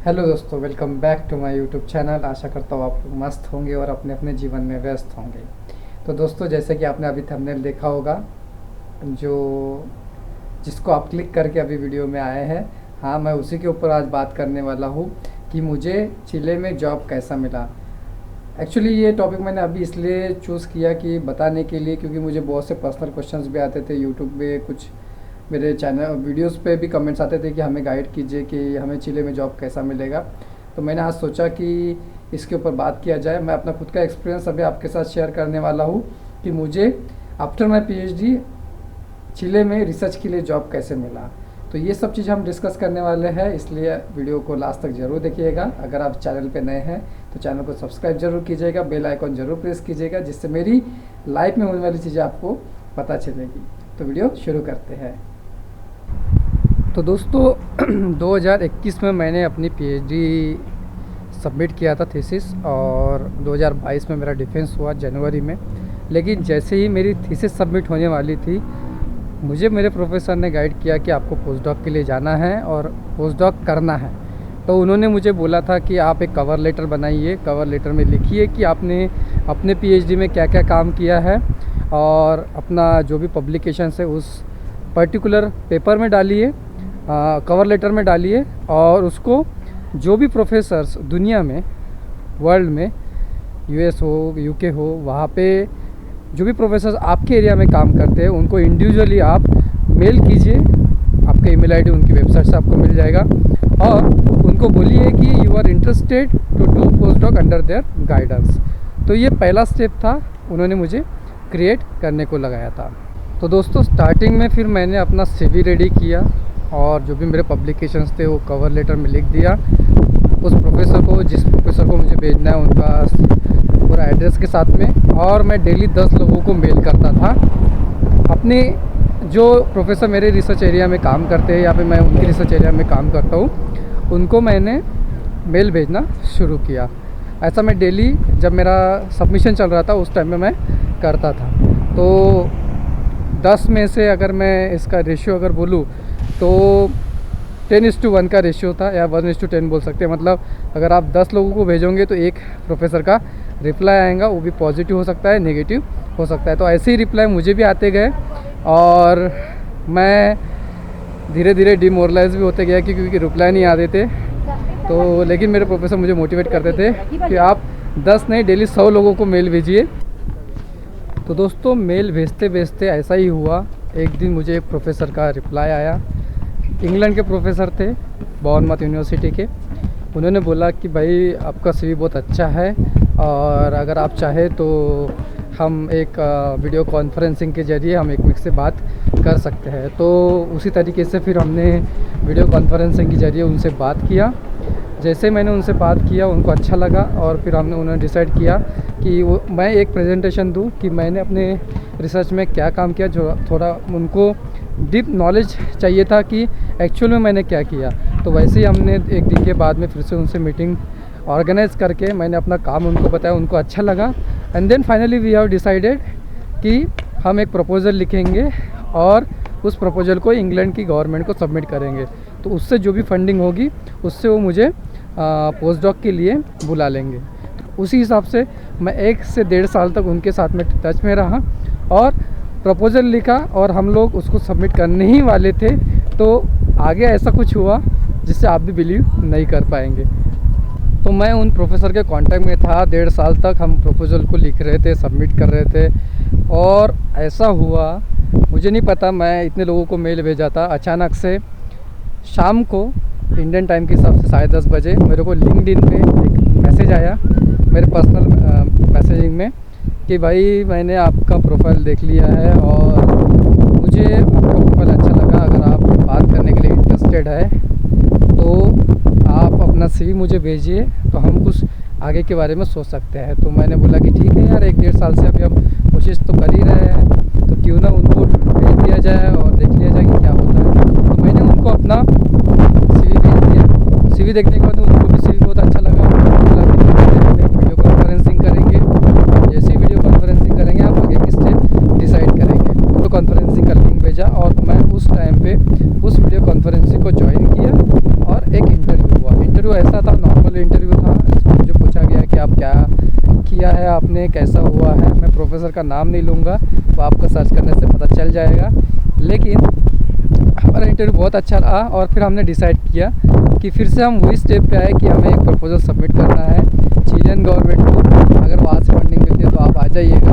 Hello दोस्तों, welcome back to my YouTube channel. आशा करता हूँ आप लोग मस्त होंगे और अपने अपने जीवन में व्यस्त होंगे। तो दोस्तों, जैसे कि आपने अभी थंबनेल देखा होगा, जो जिसको आप क्लिक करके अभी वीडियो में आए हैं, हाँ, मैं उसी के ऊपर आज बात करने वाला हूँ कि मुझे चिले में जॉब कैसा मिला। एक्चुअली ये टॉपिक मैंने अभी इसलिए चूज़ किया कि बताने के लिए, क्योंकि मुझे बहुत से पर्सनल क्वेश्चंस भी आते थे यूट्यूब पे, कुछ मेरे चैनल वीडियोस पे भी कमेंट्स आते थे कि हमें गाइड कीजिए कि हमें चिले में जॉब कैसा मिलेगा। तो मैंने आज सोचा कि इसके ऊपर बात किया जाए। मैं अपना खुद का एक्सपीरियंस अभी आपके साथ शेयर करने वाला हूँ कि मुझे आफ्टर माई पीएचडी चिले में रिसर्च के लिए जॉब कैसे मिला। तो ये सब चीज़ हम डिस्कस करने वाले हैं, इसलिए वीडियो को लास्ट तक ज़रूर देखिएगा। अगर आप चैनल पे नए हैं तो चैनल को सब्सक्राइब जरूर कीजिएगा, बेल आइकॉन ज़रूर प्रेस कीजिएगा, जिससे मेरी लाइफ में होने वाली चीज़ें आपको पता चलेगी। तो वीडियो शुरू करते हैं। तो दोस्तों 2021 में मैंने अपनी पीएचडी सबमिट किया था थीसिस, और 2022 में मेरा डिफेंस हुआ जनवरी में। लेकिन जैसे ही मेरी थीसिस सबमिट होने वाली थी, मुझे मेरे प्रोफेसर ने गाइड किया कि आपको पोस्ट डॉक के लिए जाना है और पोस्ट डॉक करना है। तो उन्होंने मुझे बोला था कि आप एक कवर लेटर बनाइए, कवर लेटर में लिखिए कि आपने अपने पीएचडी में क्या क्या काम किया है, और अपना जो भी पब्लिकेशन है उस पर्टिकुलर पेपर में डालिए, कवर लेटर में डालिए, और उसको जो भी प्रोफेसर्स दुनिया में, वर्ल्ड में, यूएस हो, यूके हो, वहाँ पे जो भी प्रोफेसर्स आपके एरिया में काम करते हैं उनको इंडिविजुअली आप मेल कीजिए। आपका ईमेल आईडी उनकी वेबसाइट से आपको मिल जाएगा, और उनको बोलिए कि you are interested to do post doc under their guidance. तो ये पहला स्टेप था, उन्होंने मुझे क्रिएट करने को लगाया था। तो दोस्तों, स्टार्टिंग में फिर मैंने अपना सीवी रेडी किया, और जो भी मेरे पब्लिकेशंस थे वो कवर लेटर में लिख दिया उस प्रोफेसर को, जिस प्रोफेसर को मुझे भेजना है उनका पूरा एड्रेस के साथ में। और मैं डेली 10 लोगों को मेल करता था। अपने जो प्रोफेसर मेरे रिसर्च एरिया में काम करते हैं या फिर मैं उनके रिसर्च एरिया में काम करता हूँ, उनको मैंने मेल भेजना शुरू किया। ऐसा मैं डेली, जब मेरा सबमिशन चल रहा था उस टाइम में मैं करता था। तो 10 में से अगर मैं इसका रेशियो अगर बोलूँ तो 10:1 का रेशियो था, या 1:10 बोल सकते हैं। मतलब अगर आप 10 लोगों को भेजोगे तो एक प्रोफेसर का रिप्लाई आएगा, वो भी पॉजिटिव हो सकता है, नेगेटिव हो सकता है। तो ऐसे ही रिप्लाई मुझे भी आते गए, और मैं धीरे धीरे डिमोरलाइज भी होते गया क्योंकि रिप्लाई नहीं आते थे। तो लेकिन मेरे प्रोफेसर मुझे मोटिवेट करते थे कि आप 10 नहीं, डेली 100 लोगों को मेल भेजिए। तो दोस्तों, मेल भेजते भेजते ऐसा ही हुआ। एक दिन मुझे एक प्रोफेसर का रिप्लाई आया। इंग्लैंड के प्रोफेसर थे, बॉर्नमथ यूनिवर्सिटी के। उन्होंने बोला कि भाई आपका सीवी बहुत अच्छा है, और अगर आप चाहें तो हम एक वीडियो कॉन्फ्रेंसिंग के ज़रिए हम एक से बात कर सकते हैं। तो उसी तरीके से फिर हमने वीडियो कॉन्फ्रेंसिंग के ज़रिए उनसे बात किया। जैसे मैंने उनसे बात किया, उनको अच्छा लगा, और फिर उन्होंने डिसाइड किया कि मैं एक प्रेजेंटेशन दूं कि मैंने अपने रिसर्च में क्या काम किया। जो थोड़ा उनको डीप नॉलेज चाहिए था कि एक्चुअल में मैंने क्या किया। तो वैसे ही हमने एक दिन के बाद में फिर से उनसे मीटिंग ऑर्गेनाइज करके मैंने अपना काम उनको बताया, उनको अच्छा लगा। And then finally we have decided कि हम एक प्रपोज़ल लिखेंगे और उस प्रपोज़ल को इंग्लैंड की गवर्नमेंट को सबमिट करेंगे। तो उससे जो भी फंडिंग होगी उससे वो मुझे पोस्ट डॉक के लिए बुला लेंगे। उसी हिसाब से मैं 1 से 1.5 साल तक उनके साथ में टच में रहा, और प्रपोज़ल लिखा, और हम लोग उसको सबमिट करने ही वाले थे। तो आगे ऐसा कुछ हुआ जिससे आप भी बिलीव नहीं कर पाएंगे। तो मैं उन प्रोफेसर के कांटेक्ट में था 1.5 साल तक। हम प्रपोज़ल को लिख रहे थे, सबमिट कर रहे थे, और ऐसा हुआ, मुझे नहीं पता, मैं इतने लोगों को मेल भेजा था। अचानक से शाम को इंडियन टाइम के हिसाब से 10:30 बजे मेरे को लिंक्डइन पे एक मैसेज आया मेरे पर्सनल मैसेजिंग में कि भाई मैंने आपका प्रोफाइल देख लिया है, और मुझे आपका प्रोफाइल अच्छा लगा। अगर आप बात करने के लिए इंटरेस्टेड है तो आप अपना सीवी मुझे भेजिए, तो हम कुछ आगे के बारे में सोच सकते हैं। तो मैंने बोला कि ठीक है यार, 1-1.5 साल से अभी हम कोशिश तो कर ही रहे हैं, तो क्यों ना उनको भेज दिया जाए और देख लिया जाए कि क्या होता है। तो मैंने उनको अपना सीवी भेज दिया। सीवी देखने के बाद उनको भी सीवी बहुत अच्छा लगा। बोला हम एक वीडियो कॉन्फ्रेंसिंग करेंगे, जैसे ही वीडियो कॉन्फ्रेंसिंग करेंगे आप आगे की स्टेप डिसाइड करेंगे। तो कॉन्फ्रेंसिंग का लिंक भेजा, और मैं उस टाइम पे उस वीडियो कॉन्फ्रेंसिंग को ज्वाइन किया, और एक इंटरव्यू हुआ। इंटरव्यू ऐसा था, नॉर्मल इंटरव्यू था जिसमें मुझे पूछा गया कि आप क्या किया है, आपने कैसा हुआ है। मैं प्रोफेसर का नाम नहीं लूँगा, वो आपको सर्च करने से पता चल जाएगा। लेकिन हमारा इंटरव्यू बहुत अच्छा रहा और फिर हमने डिसाइड किया कि फिर से हम वही स्टेप पे आए कि हमें एक प्रपोजल सबमिट करना है चिलियन गवर्नमेंट को। अगर वहाँ से फंडिंग मिलती है तो आप आ जाइएगा,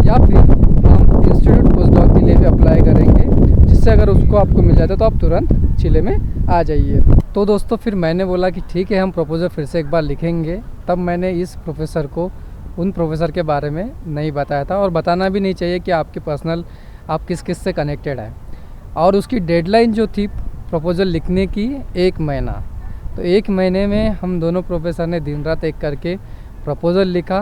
या फिर हम इंस्टीट्यूट पोस्टडॉक के लिए भी अप्लाई करेंगे, जिससे अगर उसको आपको मिल जाता है तो आप तुरंत चिले में आ जाइए। तो दोस्तों फिर मैंने बोला कि ठीक है, हम प्रपोजल फिर से एक बार लिखेंगे। तब मैंने इस प्रोफेसर को उन प्रोफेसर के बारे में नहीं बताया था, और बताना भी नहीं चाहिए कि आपके पर्सनल आप किस किस से कनेक्टेड है। और उसकी डेडलाइन जो थी प्रपोजल लिखने की 1 महीना, तो 1 महीने में हम दोनों प्रोफेसर ने दिन रात एक करके प्रपोजल लिखा,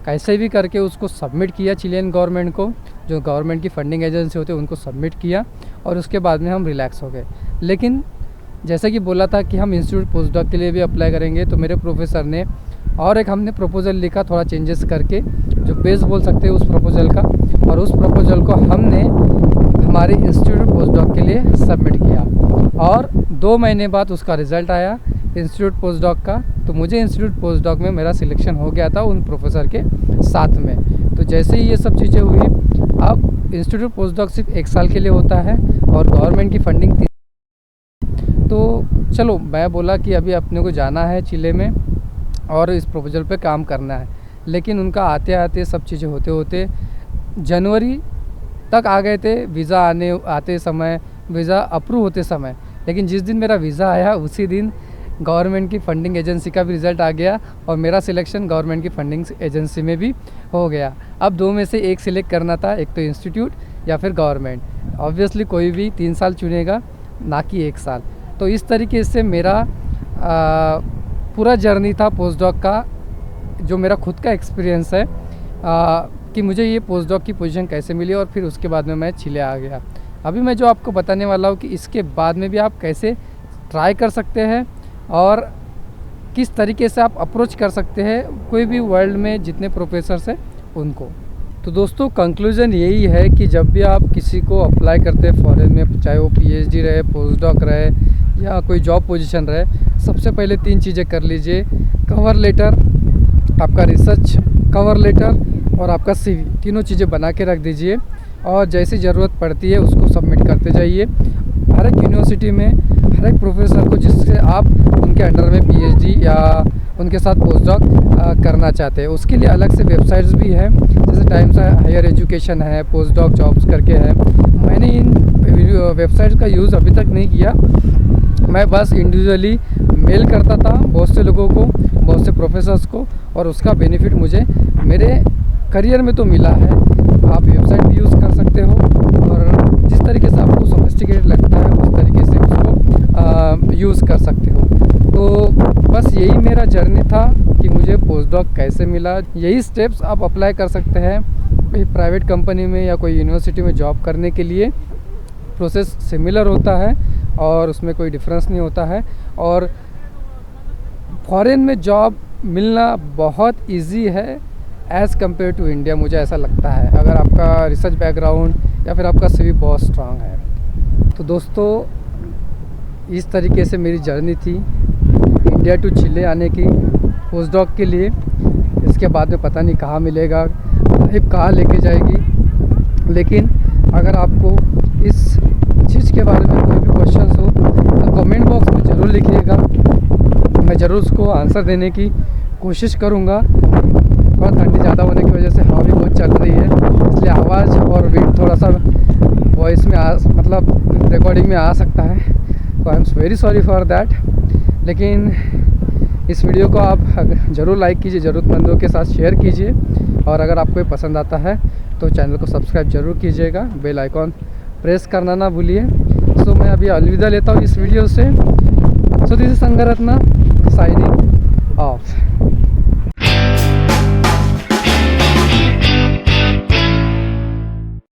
कैसे भी करके उसको सबमिट किया चिलियन गवर्नमेंट को, जो गवर्नमेंट की फंडिंग एजेंसी होती है उनको सबमिट किया, और उसके बाद में हम रिलैक्स हो गए। लेकिन जैसे कि बोला था कि हम इंस्टीट्यूट पोस्टडॉक के लिए भी अप्लाई करेंगे, तो मेरे प्रोफेसर ने और एक हमने प्रपोजल लिखा थोड़ा चेंजेस करके, जो बेस बोल सकते हैं उस प्रपोजल का, और उस प्रपोजल को हमने हमारे इंस्टीट्यूट पोस्टडॉक के लिए सबमिट किया। और 2 महीने बाद उसका रिज़ल्ट आया इंस्टीट्यूट पोस्टडॉक का। तो मुझे इंस्टीट्यूट पोस्टडॉक में मेरा सिलेक्शन हो गया था उन प्रोफेसर के साथ में। तो जैसे ही ये सब चीज़ें हुई, अब इंस्टीट्यूट पोस्टडॉक सिर्फ 1 साल के लिए होता है और गवर्नमेंट की फंडिंग 3। तो चलो मैं बोला कि अभी अपने को जाना है चिले में और इस प्रपोजल पे काम करना है। लेकिन उनका आते आते सब चीज़ें होते होते जनवरी तक आ गए थे, वीज़ा आते समय, वीज़ा अप्रूव होते समय। लेकिन जिस दिन मेरा वीज़ा आया उसी दिन गवर्नमेंट की फंडिंग एजेंसी का भी रिज़ल्ट आ गया, और मेरा सिलेक्शन गवर्नमेंट की फंडिंग एजेंसी में भी हो गया। अब 2 में से एक सिलेक्ट करना था, एक तो इंस्टीट्यूट या फिर गवर्नमेंट। ऑब्वियसली कोई भी 3 साल चुनेगा, ना कि 1 साल। तो इस तरीके से मेरा पूरा जर्नी था पोस्टडॉक का, जो मेरा खुद का एक्सपीरियंस है कि मुझे ये पोस्टडॉक की पोजीशन कैसे मिली, और फिर उसके बाद में मैं चिले आ गया। अभी मैं जो आपको बताने वाला हूँ कि इसके बाद में भी आप कैसे ट्राई कर सकते हैं और किस तरीके से आप अप्रोच कर सकते हैं कोई भी वर्ल्ड में जितने प्रोफेसर्स हैं उनको। तो दोस्तों कंक्लूज़न यही है कि जब भी आप किसी को अप्लाई करते हैं फॉरेन में, चाहे वो पीएचडी रहे, पोस्टडॉक रहे, या कोई जॉब पोजीशन रहे, सबसे पहले 3 चीज़ें कर लीजिए। कवर लेटर, आपका रिसर्च कवर लेटर और आपका सीवी, तीनों चीज़ें बना के रख दीजिए, और जैसी ज़रूरत पड़ती है उसको सबमिट करते जाइए। हर एक यूनिवर्सिटी में हर एक प्रोफेसर को जिससे आप उनके अंडर में पीएचडी या उनके साथ पोस्टडॉक करना चाहते हैं, उसके लिए अलग से वेबसाइट्स भी हैं, जैसे टाइम्स हायर एजुकेशन है, पोस्टडॉक जॉब्स करके है। मैंने इन वेबसाइट्स का यूज़ अभी तक नहीं किया, मैं बस इंडिविजुअली मेल करता था बहुत से लोगों को, बहुत से प्रोफेसर्स को, और उसका बेनिफिट मुझे मेरे करियर में तो मिला है। आप वेबसाइट भी यूज़ कर सकते हो, और जिस तरीके से आपको सोफिस्टिकेटेड लगता है उस तरीके से उसको यूज़ कर सकते हो। तो बस यही मेरा जर्नी था कि मुझे पोस्टडॉक कैसे मिला। यही स्टेप्स आप अप्लाई कर सकते हैं कोई प्राइवेट कंपनी में या कोई यूनिवर्सिटी में जॉब करने के लिए। प्रोसेस सिमिलर होता है और उसमें कोई डिफरेंस नहीं होता है, और फॉरेन में जॉब मिलना बहुत इजी है एज़ कम्पेयर टू इंडिया, मुझे ऐसा लगता है, अगर आपका रिसर्च बैकग्राउंड या फिर आपका सीवी बहुत स्ट्रांग है। तो दोस्तों इस तरीके से मेरी जर्नी थी इंडिया टू चिले आने की पोस्टडॉक के लिए। इसके बाद में पता नहीं कहाँ मिलेगा, लाइफ कहाँ लेके जाएगी। लेकिन अगर आपको इस चीज़ के बारे में कोई भी क्वेश्चंस हो तो कमेंट बॉक्स में ज़रूर लिखिएगा, मैं ज़रूर उसको आंसर देने की कोशिश करूँगा। थोड़ा ठंडी ज़्यादा होने की वजह से हवा भी बहुत चल रही है, इसलिए आवाज़ और वेट थोड़ा सा वॉइस में मतलब रिकॉर्डिंग में आ सकता है, तो I am very sorry for that. लेकिन इस वीडियो को आप ज़रूर लाइक कीजिए, ज़रूरतमंदों के साथ शेयर कीजिए, और अगर आपको ये पसंद आता है तो चैनल को सब्सक्राइब ज़रूर कीजिएगा, बेल आइकॉन प्रेस करना ना भूलिए। सो मैं अभी अलविदा लेता हूँ इस वीडियो से। So this is Sangaratna signing of.